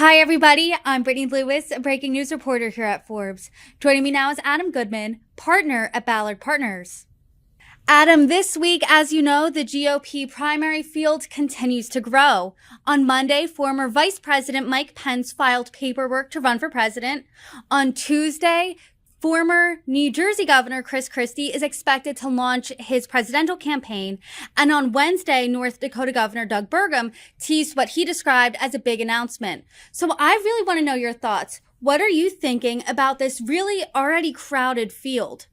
Hi, everybody. I'm Brittany Lewis, a breaking news reporter here at Forbes. Joining me now is Adam Goodman, partner at Ballard Partners. Adam, this week, as you know, the GOP primary field continues to grow. On Monday, former Vice President Mike Pence filed paperwork to run for president. On Tuesday, former New Jersey Governor Chris Christie is expected to launch his presidential campaign. And on Wednesday, North Dakota Governor Doug Burgum teased what he described as a big announcement. So I really want to know your thoughts. What are you thinking about this really already crowded field?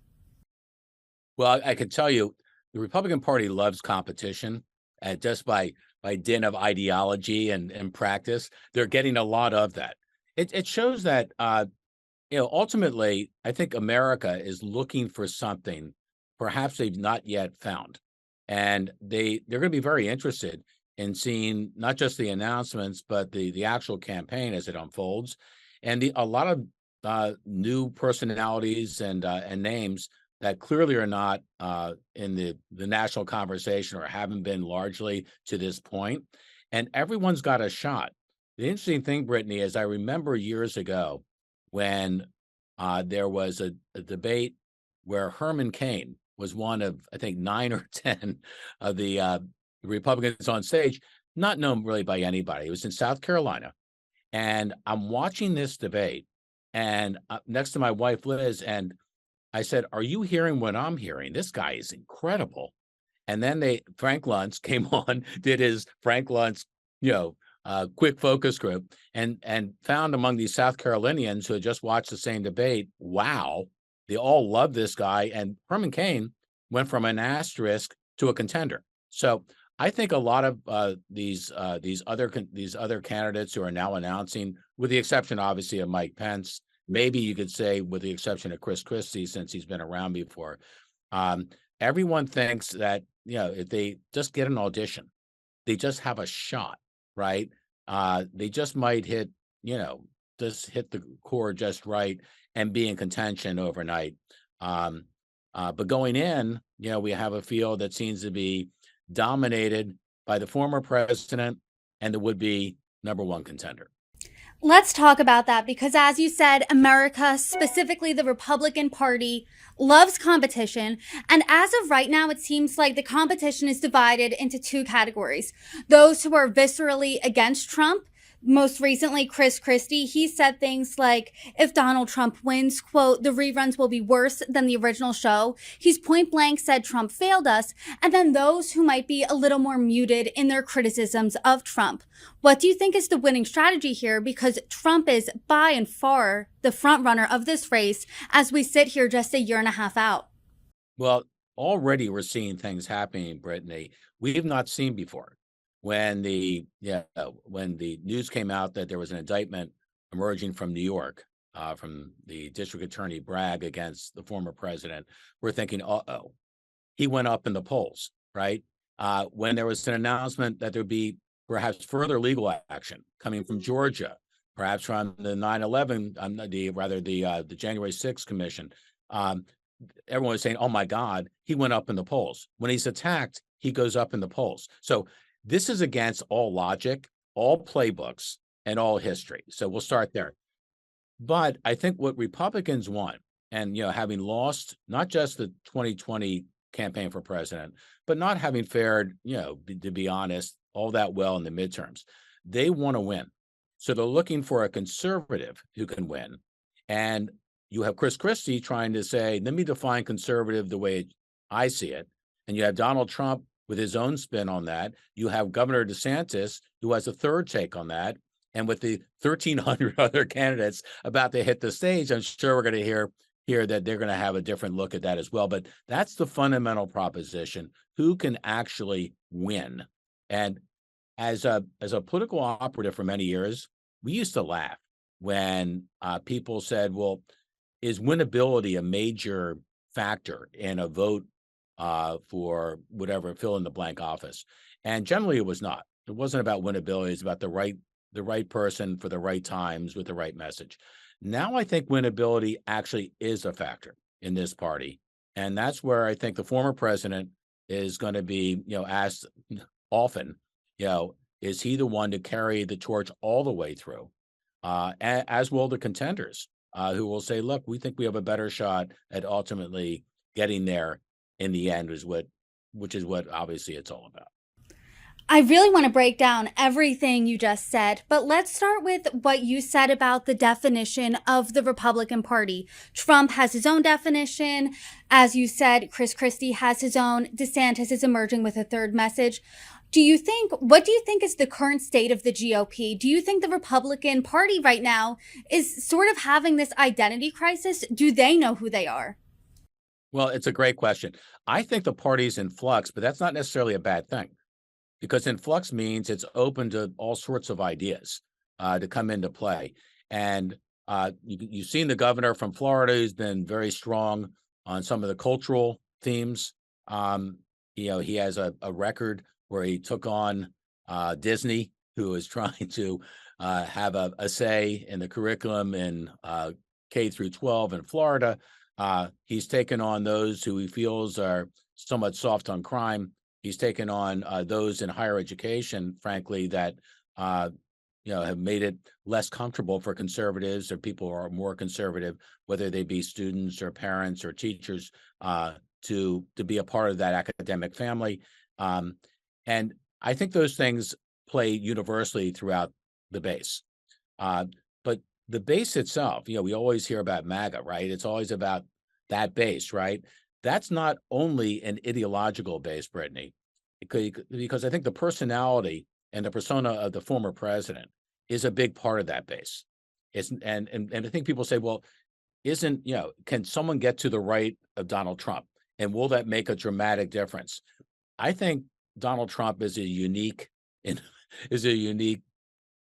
Well, I can tell you, the Republican Party loves competition, and just by dint of ideology and practice, they're getting a lot of that. It shows that ultimately, I think America is looking for something perhaps they've not yet found, and they're going to be very interested in seeing not just the announcements, but the actual campaign as it unfolds, and a lot of new personalities and names that clearly are not in the national conversation or haven't been largely to this point, and everyone's got a shot. The interesting thing, Brittany, is I remember years ago when there was a debate where Herman Cain was one of, I think, 9 or 10 of the Republicans on stage, not known really by anybody. It was in South Carolina, and I'm watching this debate, and next to my wife Liz, and I said, "Are you hearing what I'm hearing? This guy is incredible." And then Frank Luntz came on, did his Frank Luntz, quick focus group, and found among these South Carolinians who had just watched the same debate, wow, they all love this guy. And Herman Cain went from an asterisk to a contender. So I think a lot of these other candidates who are now announcing, with the exception obviously of Mike Pence, maybe you could say with the exception of Chris Christie, since he's been around before, everyone thinks that if they just get an audition, they just have a shot, right? They just might just hit the core just right and be in contention overnight. But going in, we have a field that seems to be dominated by the former president and the would-be number one contender. Let's talk about that because, as you said, America, specifically the Republican Party, loves competition. And as of right now, it seems like the competition is divided into two categories. Those who are viscerally against Trump. Most recently, Chris Christie, he said things like, if Donald Trump wins, quote, the reruns will be worse than the original show. He's point blank said Trump failed us. And then those who might be a little more muted in their criticisms of Trump. What do you think is the winning strategy here? Because Trump is by and far the front runner of this race as we sit here just a year and a half out. Well, already we're seeing things happening, Brittany, we've not seen before. When the news came out that there was an indictment emerging from New York, from the district attorney Bragg against the former president, we're thinking, uh-oh, he went up in the polls, right? When there was an announcement that there'd be perhaps further legal action coming from Georgia, perhaps from the 9/11, the January 6th commission, everyone was saying, oh my God, he went up in the polls. When he's attacked, he goes up in the polls. So this is against all logic, all playbooks, and all history. So we'll start there. But I think what Republicans want, and having lost not just the 2020 campaign for president, but not having fared, to be honest, all that well in the midterms, they want to win. So they're looking for a conservative who can win. And you have Chris Christie trying to say, let me define conservative the way I see it. And you have Donald Trump with his own spin on that. You have Governor DeSantis, who has a third take on that. And with the 1,300 other candidates about to hit the stage, I'm sure we're going to hear that they're going to have a different look at that as well. But that's the fundamental proposition: who can actually win? And as a political operative for many years, we used to laugh when people said, well, is winnability a major factor in a vote for whatever fill in the blank office? And generally it was not. It wasn't about winnability. It's about the right person for the right times with the right message. Now I think winnability actually is a factor in this party. And that's where I think the former president is going to be, asked often, is he the one to carry the torch all the way through? as will the contenders, who will say, "Look, we think we have a better shot at ultimately getting there in the end," which is what obviously it's all about. I really want to break down everything you just said, but let's start with what you said about the definition of the Republican Party. Trump has his own definition. As you said, Chris Christie has his own. DeSantis is emerging with a third message. What do you think is the current state of the GOP? Do you think the Republican Party right now is sort of having this identity crisis? Do they know who they are? Well, it's a great question. I think the party's in flux, but that's not necessarily a bad thing, because in flux means it's open to all sorts of ideas to come into play. And you've seen the governor from Florida, who's been very strong on some of the cultural themes. He has a record where he took on Disney, who is trying to have a say in the curriculum in K through 12 in Florida. He's taken on those who he feels are somewhat soft on crime. He's taken on those in higher education, frankly, that have made it less comfortable for conservatives or people who are more conservative, whether they be students or parents or teachers, to be a part of that academic family. And I think those things play universally throughout the base. But the base itself, we always hear about MAGA, right? It's always about that base, right? That's not only an ideological base, Brittany, because I think the personality and the persona of the former president is a big part of that base. And I think people say, well, can someone get to the right of Donald Trump? And will that make a dramatic difference? I think Donald Trump is a unique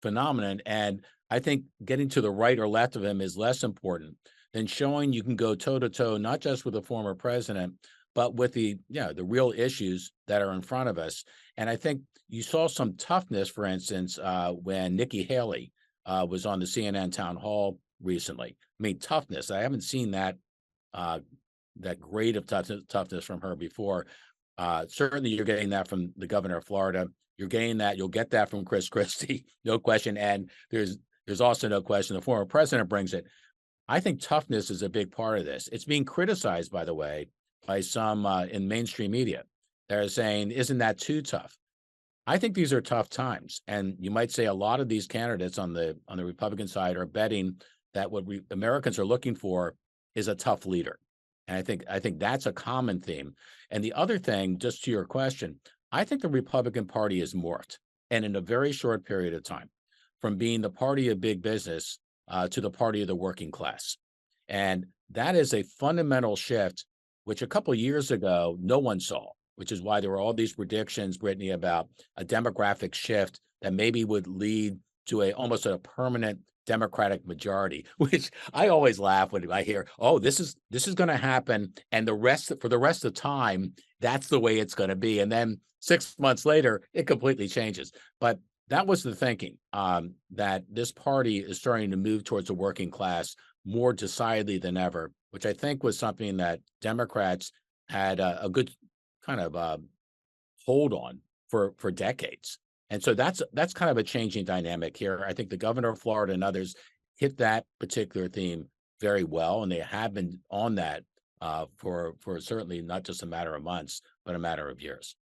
phenomenon. And I think getting to the right or left of him is less important than showing you can go toe to toe, not just with the former president, but with the real issues that are in front of us. And I think you saw some toughness, for instance, when Nikki Haley was on the CNN town hall recently. I mean, toughness. I haven't seen that grade of toughness from her before. Certainly, you're getting that from the governor of Florida. You'll get that from Chris Christie, no question. And there's also no question the former president brings it. I think toughness is a big part of this. It's being criticized, by the way, by some in mainstream media. They're saying, isn't that too tough? I think these are tough times. And you might say a lot of these candidates on the Republican side are betting that what Americans are looking for is a tough leader. And I think that's a common theme. And the other thing, just to your question, I think the Republican Party is morphed, and in a very short period of time, from being the party of big business to the party of the working class. And that is a fundamental shift, which a couple of years ago, no one saw, which is why there were all these predictions, Brittany, about a demographic shift that maybe would lead to almost a permanent Democratic majority, which I always laugh when I hear, oh, this is going to happen. And for the rest of the time, that's the way it's going to be. And then 6 months later, it completely changes. But that was the thinking, that this party is starting to move towards the working class more decidedly than ever, which I think was something that Democrats had a good kind of hold on for decades. And so that's kind of a changing dynamic here. I think the governor of Florida and others hit that particular theme very well, and they have been on that for certainly not just a matter of months, but a matter of years.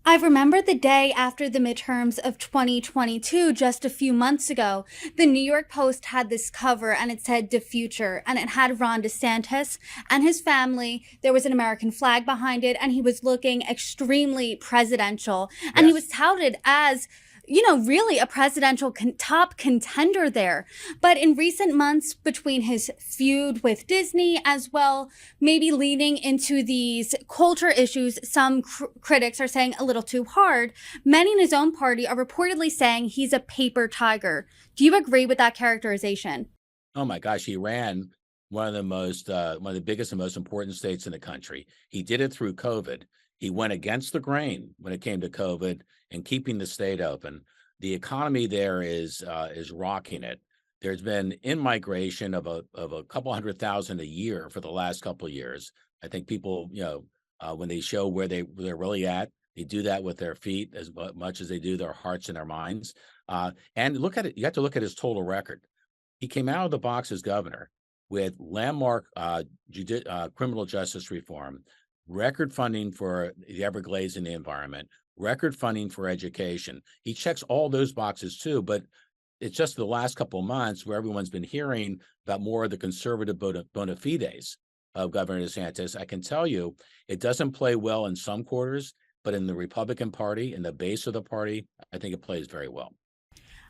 I remember the day after the midterms of 2022, just a few months ago, the New York Post had this cover and it said "The Future," and it had Ron DeSantis and his family. There was an American flag behind it, and he was looking extremely presidential. And he was touted as, really a presidential top contender there. But in recent months, between his feud with Disney as well, maybe leaning into these culture issues, some critics are saying a little too hard, many in his own party are reportedly saying he's a paper tiger. Do you agree with that characterization? Oh my gosh, he ran one of the biggest and most important states in the country. He did it through COVID. He went against the grain when it came to COVID and keeping the state open. The economy there is rocking it. There's been in-migration of a couple 100,000 a year for the last couple of years. I think people, when they show where they're really at, they do that with their feet as much as they do their hearts and their minds. And look at it. You have to look at his total record. He came out of the box as governor with landmark criminal justice reform, record funding for the Everglades and the environment, record funding for education. He checks all those boxes too, but it's just the last couple of months where everyone's been hearing about more of the conservative bona fides of Governor DeSantis. I can tell you it doesn't play well in some quarters, but in the Republican Party, in the base of the party, I think it plays very well.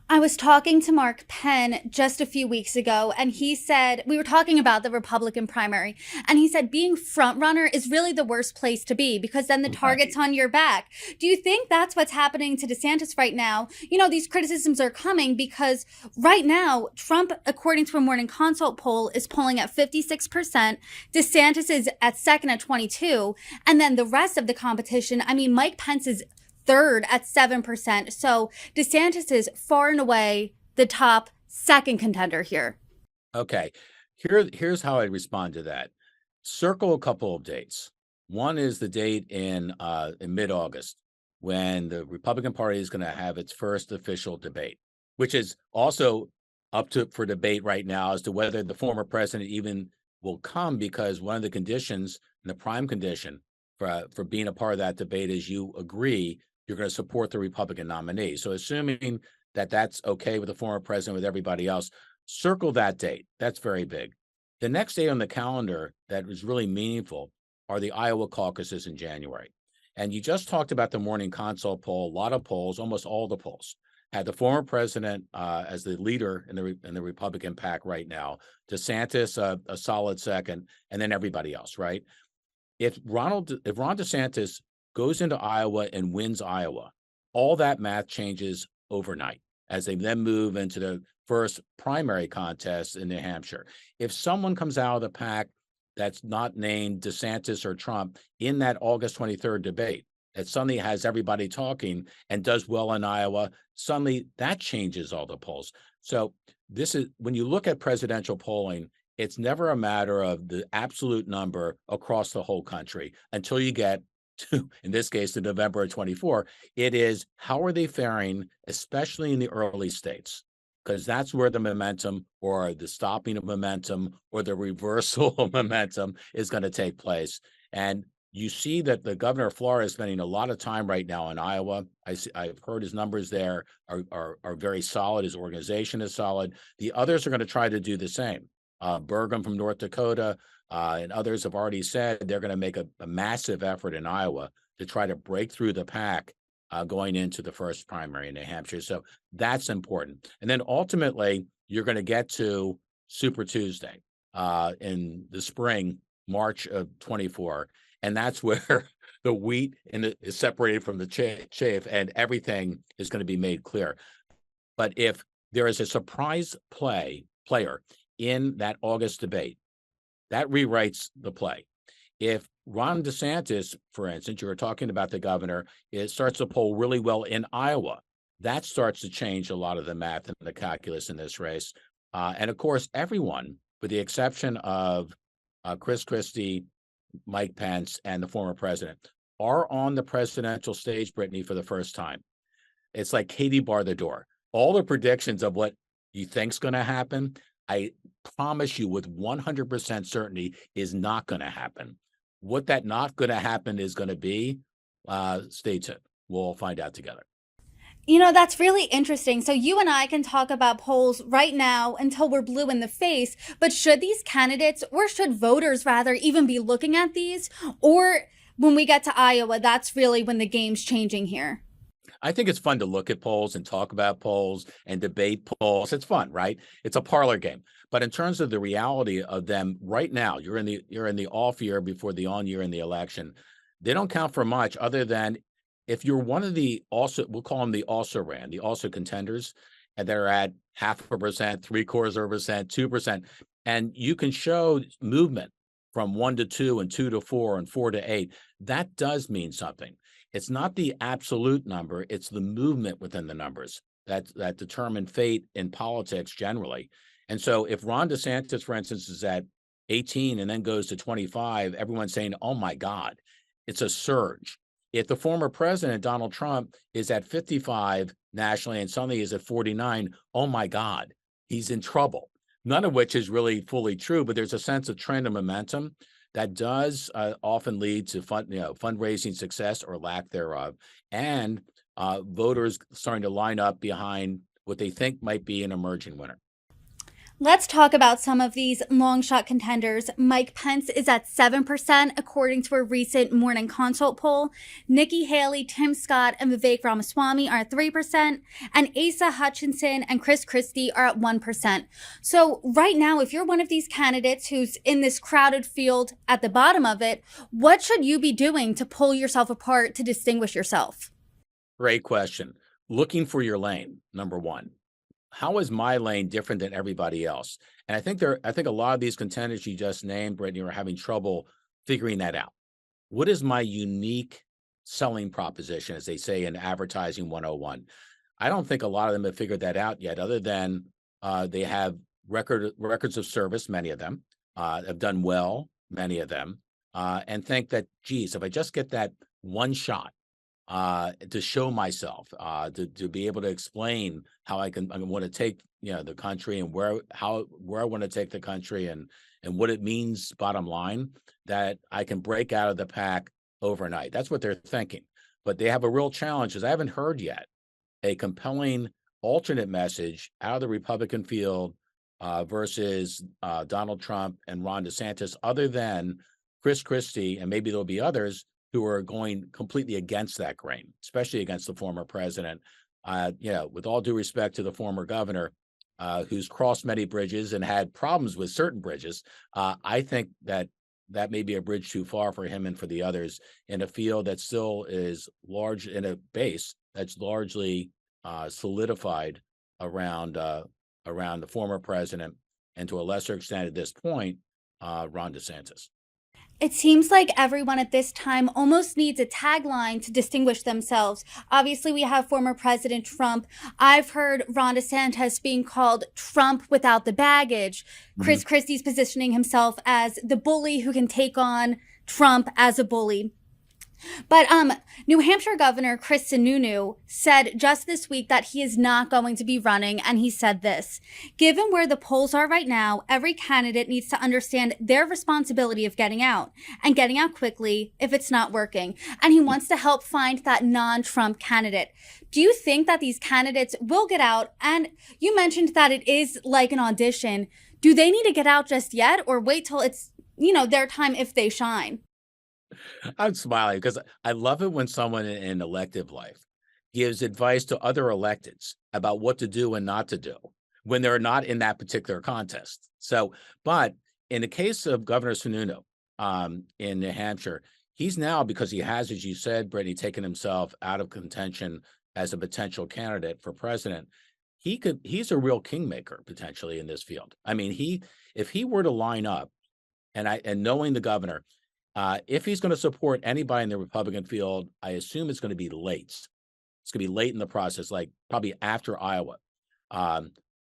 I was talking to Mark Penn just a few weeks ago, and he said, we were talking about the Republican primary, and he said being front runner is really the worst place to be because then the target's on your back. Do you think that's what's happening to DeSantis right now? You know, these criticisms are coming because right now, Trump, according to a Morning Consult poll, is polling at 56%. DeSantis is at second at 22%. And then the rest of the competition, I mean, Mike Pence is third at 7%. So DeSantis is far and away the top second contender here. Okay, here's how I respond to that. Circle a couple of dates. One is the date in mid-August when the Republican Party is going to have its first official debate, which is also up for debate right now as to whether the former president even will come, because one of the conditions, and the prime condition for being a part of that debate is you agree you're going to support the Republican nominee. So assuming that that's okay with the former president, with everybody else, circle that date. That's very big. The next date on the calendar that is really meaningful are the Iowa caucuses in January. And you just talked about the Morning Consult poll. A lot of polls, almost all the polls, had the former president as the leader in the Republican pack right now, DeSantis a solid second, and then everybody else, right? If Ron DeSantis goes into Iowa and wins Iowa, all that math changes overnight as they then move into the first primary contest in New Hampshire. If someone comes out of the pack that's not named DeSantis or Trump in that August 23rd debate, that suddenly has everybody talking and does well in Iowa, suddenly that changes all the polls. So this is, when you look at presidential polling, it's never a matter of the absolute number across the whole country until you get to, in this case, to November of 24. It is, how are they faring, especially in the early states? Because that's where the momentum or the stopping of momentum or the reversal of momentum is going to take place. And you see that the governor of Florida is spending a lot of time right now in Iowa. I've heard his numbers there are very solid. His organization is solid. The others are going to try to do the same. Burgum from North Dakota and others have already said they're going to make a massive effort in Iowa to try to break through the pack going into the first primary in New Hampshire. So that's important. And then ultimately, you're going to get to Super Tuesday in the spring, March of 24. And that's where the wheat is separated from the chaff and everything is going to be made clear. But if there is a surprise player in that August debate, that rewrites the play. If Ron DeSantis, for instance, you were talking about the governor, it starts to poll really well in Iowa, that starts to change a lot of the math and the calculus in this race. And of course, everyone, with the exception of Chris Christie, Mike Pence, and the former president, are on the presidential stage, Brittany, for the first time. It's like Katie bar the door. All the predictions of what you think's going to happen, I promise you with 100% certainty is not going to happen. What that not going to happen is going to be, stay tuned. We'll find out together. You know, that's really interesting. So you and I can talk about polls right now until we're blue in the face, but should these candidates, or should voters rather, even be looking at these? Or when we get to Iowa, that's really when the game's changing here? I think it's fun to look at polls and talk about polls and debate polls. It's fun, right? It's a parlor game. But in terms of the reality of them right now, you're in the off year before the on year in the election. They don't count for much other than if you're one of the also, we'll call them the also contenders, and they're at 0.5%, 0.75%, 2%, and you can show movement from 1 to 2 and 2 to 4 and 4 to 8. That does mean something. It's not the absolute number, it's the movement within the numbers that determine fate in politics generally. And so if Ron DeSantis, for instance, is at 18 and then goes to 25, everyone's saying, oh my God, it's a surge. If the former president, Donald Trump, is at 55 nationally and suddenly is at 49, oh my God, he's in trouble. none of which is really fully true, but there's a sense of trend and momentum that does often lead to fundraising success or lack thereof, and voters starting to line up behind what they think might be an emerging winner. Let's talk about some of these long shot contenders. Mike Pence is at 7%, according to a recent Morning Consult poll. Nikki Haley, Tim Scott, and Vivek Ramaswamy are at 3%, and Asa Hutchinson and Chris Christie are at 1%. So right now, if you're one of these candidates who's in this crowded field at the bottom of it, what should you be doing to pull yourself apart to distinguish yourself? Great question. Looking for your lane, number one. How is my lane different than everybody else? And I think a lot of these contenders you just named, Brittany, are having trouble figuring that out. What is my unique selling proposition, as they say in Advertising 101? I don't think a lot of them have figured that out yet, other than they have records of service, many of them, have done well, many of them, and think that, geez, if I just get that one shot, to show myself, to be able to explain how I want to take the country, and where I want to take the country, and what it means, bottom line, that I can break out of the pack overnight. That's what they're thinking. But they have a real challenge, because I haven't heard yet a compelling alternate message out of the Republican field versus Donald Trump and Ron DeSantis, other than Chris Christie, and maybe there'll be others who are going completely against that grain, especially against the former president. With all due respect to the former governor, who's crossed many bridges and had problems with certain bridges, I think that may be a bridge too far for him and for the others in a field that still is large, in a base that's largely solidified around the former president, and to a lesser extent at this point, Ron DeSantis. It seems like everyone at this time almost needs a tagline to distinguish themselves. Obviously, we have former President Trump. I've heard Ron DeSantis being called Trump without the baggage. Chris Christie's positioning himself as the bully who can take on Trump as a bully. But New Hampshire Governor Chris Sununu said just this week that he is not going to be running, and he said this: "Given where the polls are right now, every candidate needs to understand their responsibility of getting out, and getting out quickly if it's not working." And he wants to help find that non-Trump candidate. Do you think that these candidates will get out? And you mentioned that it is like an audition. Do they need to get out just yet, or wait till it's, their time if they shine? I'm smiling because I love it when someone in elective life gives advice to other electeds about what to do and not to do when they're not in that particular contest. So, but in the case of Governor Sununu in New Hampshire, he's now, because he has, as you said, Brittany, taken himself out of contention as a potential candidate for president. He's a real kingmaker potentially in this field. I mean, if he were to line up, and knowing the governor, if he's going to support anybody in the Republican field, I assume it's going to be late. It's going to be late in the process, like probably after Iowa,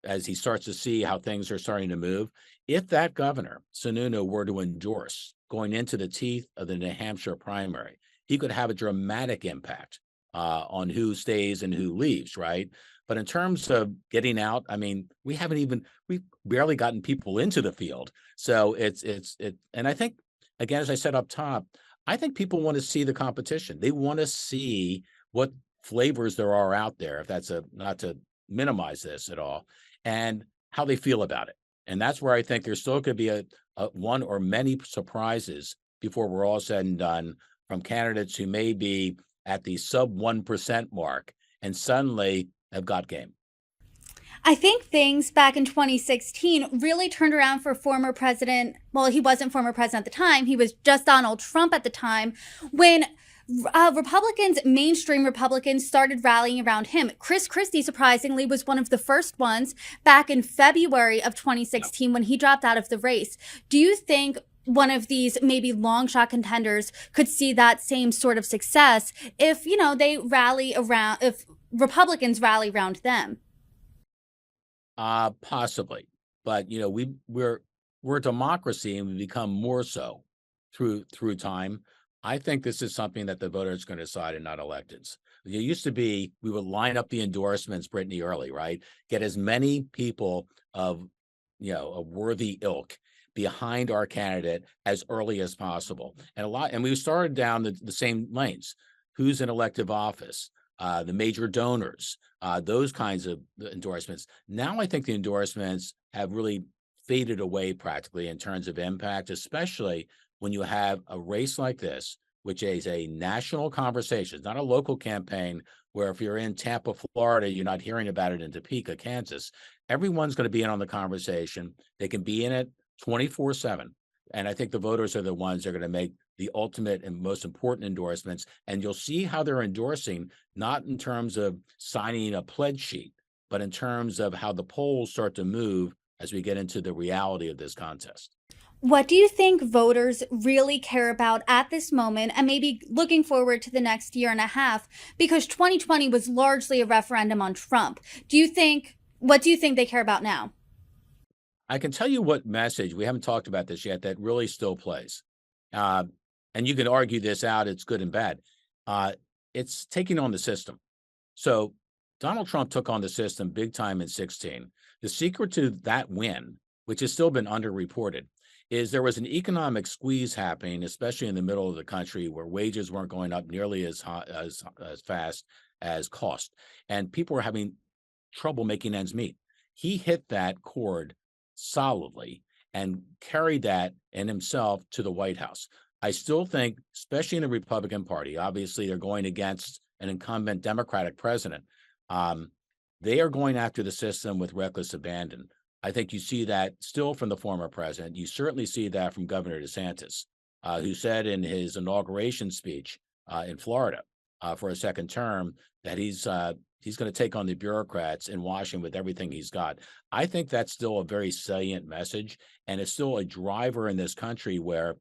as he starts to see how things are starting to move. If that governor, Sununu, were to endorse going into the teeth of the New Hampshire primary, he could have a dramatic impact on who stays and who leaves, right? But in terms of getting out, I mean, we've barely gotten people into the field. So and I think, again, as I said up top, I think people want to see the competition. They want to see what flavors there are out there, if that's not to minimize this at all, and how they feel about it. And that's where I think there still could be a one or many surprises before we're all said and done, from candidates who may be at the sub 1% mark and suddenly have got game. I think things back in 2016 really turned around for former president. Well, he wasn't former president at the time. He was just Donald Trump at the time, when mainstream Republicans started rallying around him. Chris Christie, surprisingly, was one of the first ones back in February of 2016 when he dropped out of the race. Do you think one of these maybe long shot contenders could see that same sort of success if, if Republicans rally around them? Possibly, but we're a democracy, and we become more so through time. I think this is something that the voters are going to decide, and not electeds. It used to be we would line up the endorsements, Brittany, early, right? Get as many people of a worthy ilk behind our candidate as early as possible. And we started down the same lanes. Who's in elective office, the major donors, those kinds of endorsements. Now I think the endorsements have really faded away practically in terms of impact, especially when you have a race like this, which is a national conversation. It's not a local campaign where if you're in Tampa, Florida, you're not hearing about it in Topeka, Kansas. Everyone's going to be in on the conversation. They can be in it 24/7. And I think the voters are the ones that are going to make the ultimate and most important endorsements. And you'll see how they're endorsing, not in terms of signing a pledge sheet, but in terms of how the polls start to move as we get into the reality of this contest. What do you think voters really care about at this moment and maybe looking forward to the next year and a half? Because 2020 was largely a referendum on Trump. What do you think they care about now? I can tell you what message, we haven't talked about this yet, that really still plays. Uh, and you can argue this out, it's good and bad. It's taking on the system. So Donald Trump took on the system big time in 16. The secret to that win, which has still been underreported, is there was an economic squeeze happening, especially in the middle of the country where wages weren't going up nearly as high, as fast as cost. And people were having trouble making ends meet. He hit that chord solidly and carried that in himself to the White House. I still think, especially in the Republican Party, obviously they're going against an incumbent Democratic president. They are going after the system with reckless abandon. I think you see that still from the former president. You certainly see that from Governor DeSantis, who said in his inauguration speech in Florida for a second term that he's going to take on the bureaucrats in Washington with everything he's got. I think that's still a very salient message, and it's still a driver in this country where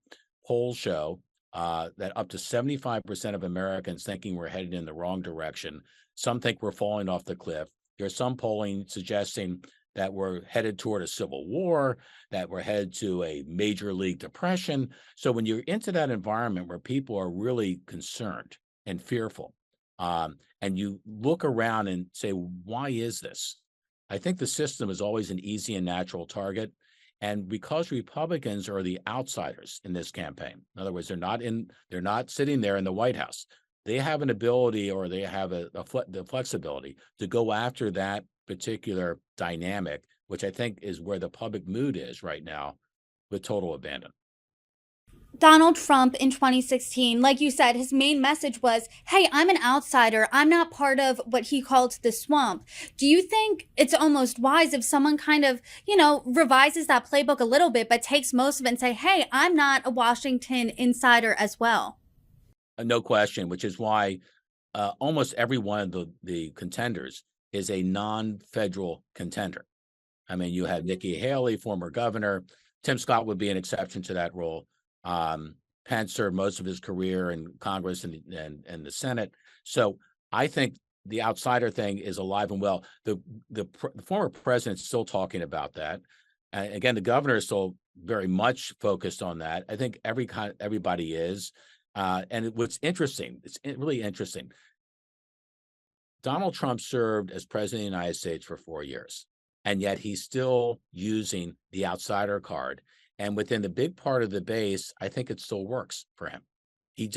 polls show that up to 75% of Americans thinking we're headed in the wrong direction. Some think we're falling off the cliff. There's some polling suggesting that we're headed toward a civil war, that we're headed to a major league depression. So when you're into that environment where people are really concerned and fearful, and you look around and say, why is this? I think the system is always an easy and natural target. And because Republicans are the outsiders in this campaign, in other words, they're not sitting there in the White House. They have an ability, or they have the flexibility to go after that particular dynamic, which I think is where the public mood is right now, with total abandon. Donald Trump in 2016, like you said, his main message was, hey, I'm an outsider. I'm not part of what he called the swamp. Do you think it's almost wise if someone kind of, revises that playbook a little bit, but takes most of it and say, hey, I'm not a Washington insider as well? No question, which is why almost every one of the contenders is a non-federal contender. I mean, you have Nikki Haley, former governor. Tim Scott would be an exception to that role. Pence served most of his career in Congress and the Senate. So I think the outsider thing is alive and well. The former president's still talking about that. Again, the governor is still very much focused on that. I think everybody is. And what's interesting, it's really interesting. Donald Trump served as president of the United States for 4 years, and yet he's still using the outsider card. And within the big part of the base, I think it still works for him. He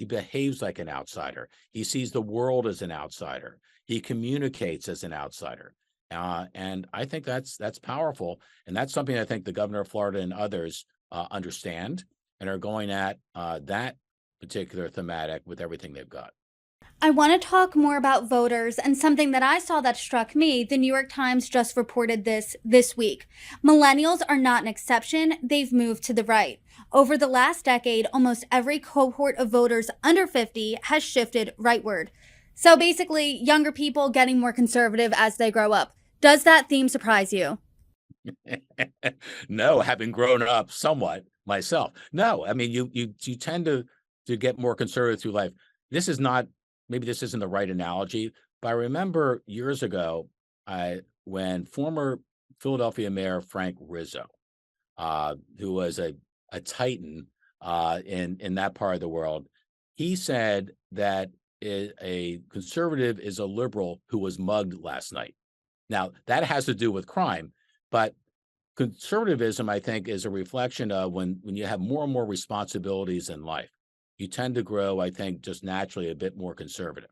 behaves like an outsider. He sees the world as an outsider. He communicates as an outsider. And I think that's powerful. And that's something I think the governor of Florida and others understand and are going at that particular thematic with everything they've got. I want to talk more about voters and something that I saw that struck me. The New York Times just reported this week. Millennials are not an exception. They've moved to the right. Over the last decade, almost every cohort of voters under 50 has shifted rightward. So basically, younger people getting more conservative as they grow up. Does that theme surprise you? No, having grown up somewhat myself. No, I mean, you tend to get more conservative through life. This is not, maybe this isn't the right analogy, but I remember years ago, when former Philadelphia Mayor Frank Rizzo, who was a titan in that part of the world, he said that a conservative is a liberal who was mugged last night. Now, that has to do with crime, but Conservatism, I think, is a reflection of when you have more and more responsibilities in life, you tend to grow, I think, just naturally a bit more conservative.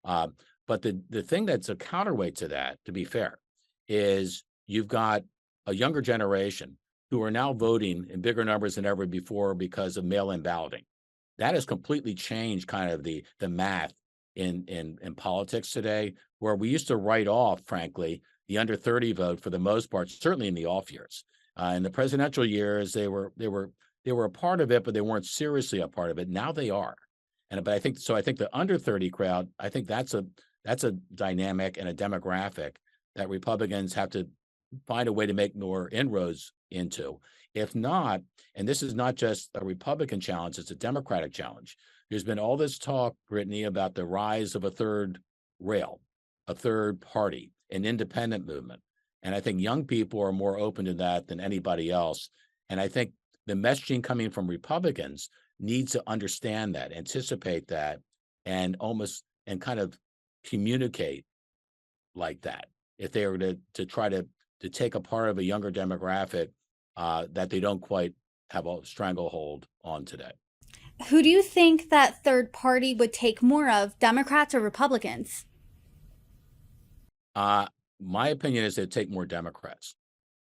Uh, but the thing that's a counterweight to that, to be fair, is you've got a younger generation who are now voting in bigger numbers than ever before because of mail-in balloting. That has completely changed kind of the math in politics today, where we used to write off, frankly, the under 30 vote for the most part, certainly in the off years. In the presidential years, they were a part of it, but they weren't seriously a part of it. Now they are. But I think so. I think the under 30 crowd, I think that's a dynamic and a demographic that Republicans have to find a way to make more inroads into. If not, and this is not just a Republican challenge, it's a Democratic challenge. There's been all this talk, Brittany, about the rise of a third rail, a third party, an independent movement. And I think young people are more open to that than anybody else. And I think the messaging coming from Republicans needs to understand that, anticipate that, and kind of communicate like that. If they were to try to take a part of a younger demographic that they don't quite have a stranglehold on today. Who do you think that third party would take more of, Democrats or Republicans? My opinion is they'd take more Democrats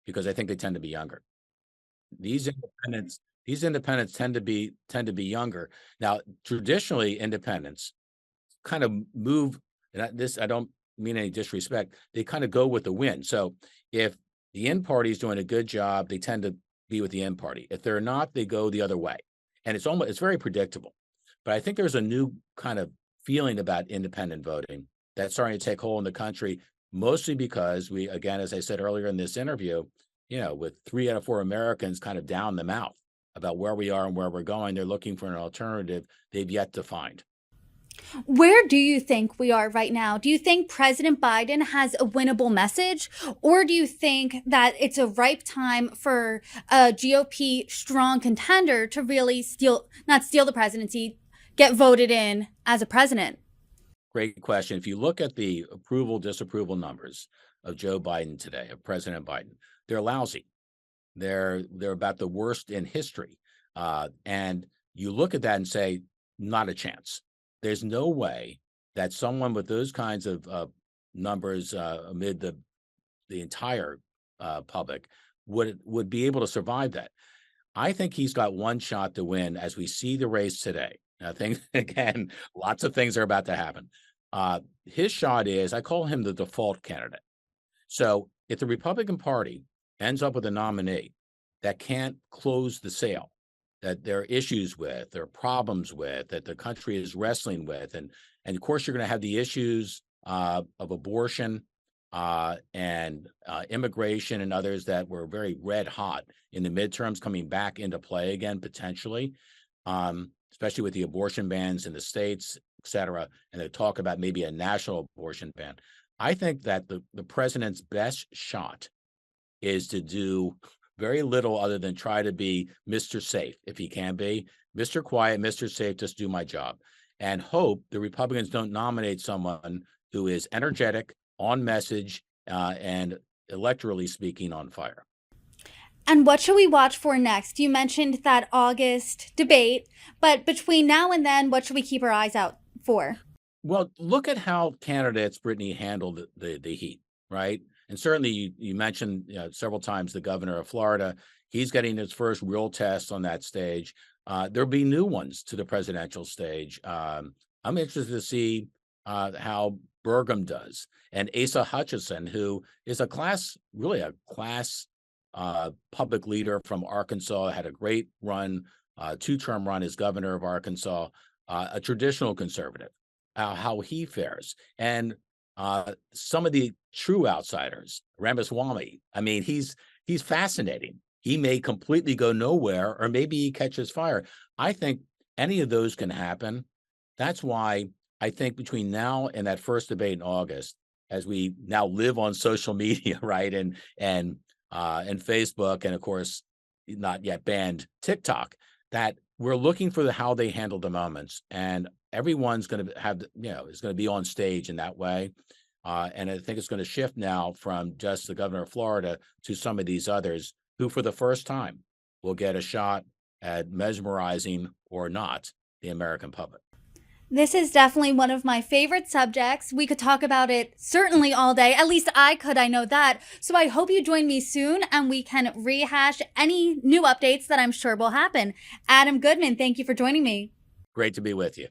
because I think they tend to be younger. These independents tend to be younger. Now, traditionally, independents kind of move. And I don't mean any disrespect. They kind of go with the wind. So if the in party is doing a good job, they tend to be with the in party. If they're not, they go the other way. And it's very predictable. But I think there's a new kind of feeling about independent voting that's starting to take hold in the country, mostly because we, again, as I said earlier in this interview, with 3 out of 4 Americans kind of down the mouth about where we are and where we're going, they're looking for an alternative they've yet to find. Where do you think we are right now? Do you think President Biden has a winnable message? Or do you think that it's a ripe time for a GOP strong contender to really not steal the presidency, get voted in as a president? Great question. If you look at the approval, disapproval numbers of Joe Biden today, of President Biden, they're lousy. They're about the worst in history. And you look at that and say, not a chance. There's no way that someone with those kinds of numbers amid the entire public would be able to survive that. I think he's got one shot to win as we see the race today. I think, again, lots of things are about to happen. His shot is, I call him the default candidate. So if the Republican Party ends up with a nominee that can't close the sale, that there are issues with, there are problems with, that the country is wrestling with. And of course, you're going to have the issues of abortion and immigration and others that were very red hot in the midterms coming back into play again, potentially, especially with the abortion bans in the states, et cetera. And they talk about maybe a national abortion ban. I think that the president's best shot is to do very little other than try to be Mr. Safe, if he can be. Mr. Quiet, Mr. Safe, just do my job. And hope the Republicans don't nominate someone who is energetic, on message, and electorally speaking, on fire. And what should we watch for next? You mentioned that August debate, but between now and then, what should we keep our eyes out for? Well, look at how candidates, Brittany, handled the heat, right? And certainly you mentioned several times the governor of Florida. He's getting his first real test on that stage. There'll be new ones to the presidential stage. I'm interested to see how Burgum does, and Asa Hutchinson, who is a class public leader from Arkansas, had a great run, 2-term run as governor of Arkansas, a traditional conservative, how he fares. And some of the true outsiders, Ramaswamy, I mean, he's fascinating. He may completely go nowhere, or maybe he catches fire. I think any of those can happen. That's why I think between now and that first debate in August, as we now live on social media, right, and Facebook, and of course, not yet banned TikTok, that we're looking for how they handle the moments, and everyone's going to have, is going to be on stage in that way. And I think it's going to shift now from just the governor of Florida to some of these others who for the first time will get a shot at mesmerizing or not the American public. This is definitely one of my favorite subjects. We could talk about it certainly all day. At least I could, I know that. So I hope you join me soon and we can rehash any new updates that I'm sure will happen. Adam Goodman, thank you for joining me. Great to be with you.